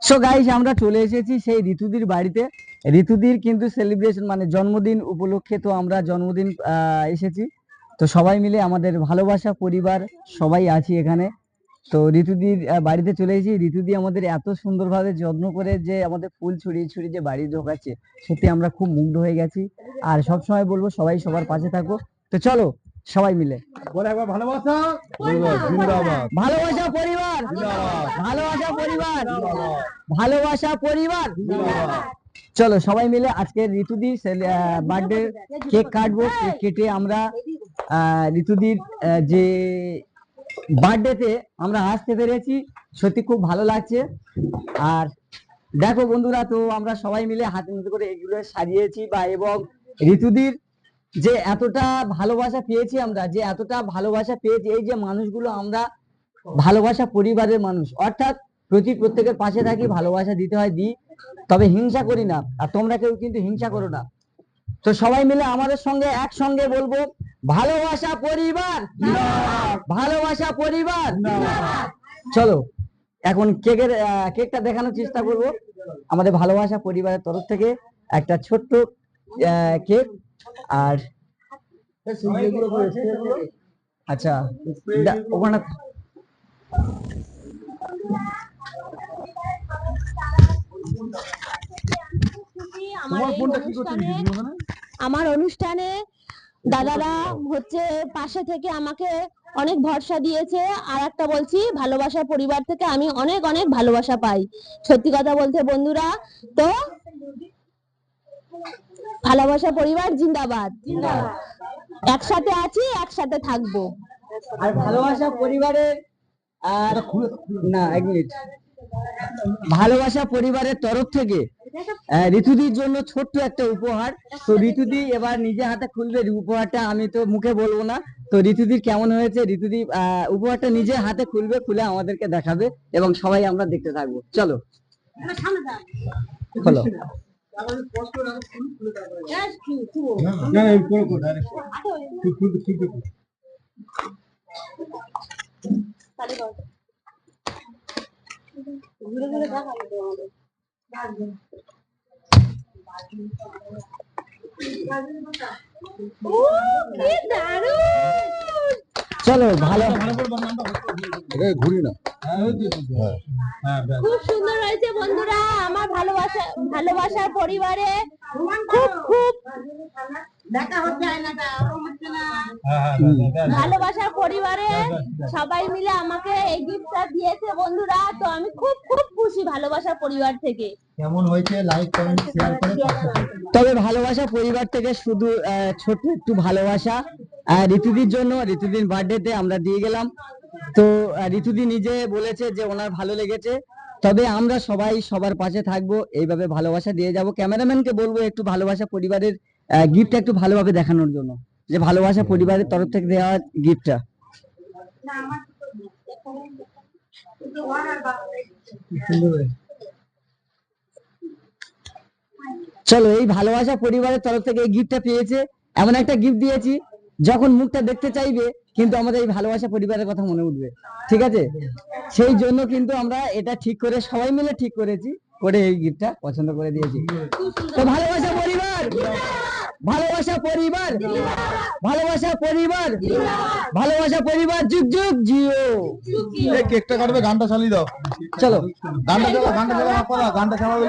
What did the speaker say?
So guys, আমরা চলে এসেছি সেই ঋতুদির বাড়িতে। ঋতুদির কিন্তু সেলিব্রেশন মানে জন্মদিন উপলক্ষে তো আমরা জন্মদিন এসেছি। তো সবাই মিলে আমাদের ভালোবাসা পরিবার সবাই আছি এখানে। তো ঋতুদির বাড়িতে চলে এসেছি। ঋতুদি আমাদের এত সুন্দরভাবে যত্ন করে যে আমাদের ফুল ছড়িয়ে ছড়িয়ে যে বাড়ি ঢোকাচ্ছে, সত্যি আমরা খুব মুগ্ধ হয়ে গেছি। আর সব সময় বলবো সবাই সবার পাশে থাকো। তো চলো সবাই মিলে বলে একবার ভালোবাসা জিন্দাবাদ, ভালোবাসা পরিবার, ভালোবাসা পরিবার, ভালোবাসা পরিবার। চলো সবাই মিলে আজকে ঋতুদির বার্থডে কেক কাটবো। কেক কেটে আমরা ঋতুদির যে বার্থডেতে আমরা আসতে পেরেছি, সত্যি খুব ভালো লাগছে। আর দেখো বন্ধুরা, তো আমরা সবাই মিলে হাতে হাতে করে এগুলো সাজিয়েছি বা এবং ঋতুদির যে এতটা ভালোবাসা পেয়েছি আমরা, যে এতটা ভালোবাসা পেয়েছি, এই যে মানুষগুলো আমরা ভালোবাসা পরিবারের মানুষ, অর্থাৎ প্রত্যেকের পাশে থাকি, ভালোবাসা দিতে হয় দিই, তবে হিংসা করি না। আর তোমরা কেউ কিন্তু হিংসা করো না। তো সবাই মিলে আমাদের সঙ্গে একসঙ্গে বলবো ভালোবাসা পরিবার, ভালোবাসা পরিবার। চলো এখন কেকটা দেখানোর চেষ্টা করব। আমাদের ভালোবাসা পরিবারের তরফ থেকে একটা ছোট্ট কেক। আর আচ্ছা ওখানে আমার অনুষ্ঠানে দাদারা হচ্ছে পাশে থেকে আমাকে অনেক ভরসা দিয়েছে। আর একটা বলছি, ভালোবাসা পরিবার থেকে আমি অনেক অনেক ভালোবাসা পাই। সত্যি কথা বলতে বন্ধুরা, তো ভালোবাসা পরিবার জিন্দাবাদ। একসাথে আছি, একসাথে থাকবো। আর ভালোবাসা পরিবারের আর না, এক মিনিট, ভালোবাসা পরিবারের তরফ থেকে ঋতুদির জন্য ছোট্ট একটা উপহার। তো ঋতুদি এবার নিজে হাতে খুলবে উপহারটা, আমি তো মুখে বলবো না। তো ঋতুদির কেমন হয়েছে, ঋতুদি উপহারটা নিজে হাতে খুলবে, খুলে আমাদেরকে দেখাবে এবং সবাই আমরা দেখতে থাকবো। চলো খোলো। ঘুরে ঘুরে দেখাবো তোমাদের। চলো ভালো, ঘুরি না। খুব সুন্দর হয়েছে বন্ধুরা। আমার ভালোবাসার পরিবারে খুব খুব ভালোবাসার পরিবারে সবাই মিলে আমাকে এই গিফটটা দিয়েছে বন্ধুরা। তো আমি খুব খুব খুশি ভালোবাসার পরিবার থেকে। কেমন হয়েছে লাইক কমেন্ট শেয়ার করে। তবে ভালোবাসা পরিবার থেকে শুধু ছোট্ট একটু ভালোবাসা ঋতুদির জন্য, ঋতুদির বার্থডেতে আমরা দিয়ে গেলাম। তো ঋতুদি নিজে বলেছে যে ওনার ভালো লেগেছে। তবে আমরা সবাই সবার পাশে থাকবো, এইভাবে ভালোবাসা দিয়ে যাব। ক্যামেরাম্যানকে বলবো একটু ভালোবাসা পরিবারের গিফটটা একটু ভালোভাবে দেখানোর জন্য, যে ভালোবাসা পরিবারের তরফ থেকে দেওয়া গিফটটা। চলো, এই ভালোবাসা পরিবারের তরফ থেকে এই গিফটটা পেয়েছে, এমন একটা গিফট দিয়েছি যখন মুখটা দেখতে চাইবে কিন্তু আমাদের এই ভালোবাসা পরিবারের কথা মনে উঠবে। ঠিক আছে, সেই জন্য কিন্তু আমরা এটা ঠিক করে সবাই মিলে ঠিক করেছি, করে এই গিফটটা পছন্দ করে দিয়েছি। তো ভালোবাসা পরিবার, ভালোবাসা পরিবার, ভালোবাসা পরিবার, ভালোবাসা পরিবার, যুগ যুগ জিও। কেকটা কাটবে, গানটা চালিয়ে দাও। চলো গানটা চালাও, গানটা চালাও, গানটা চালাও।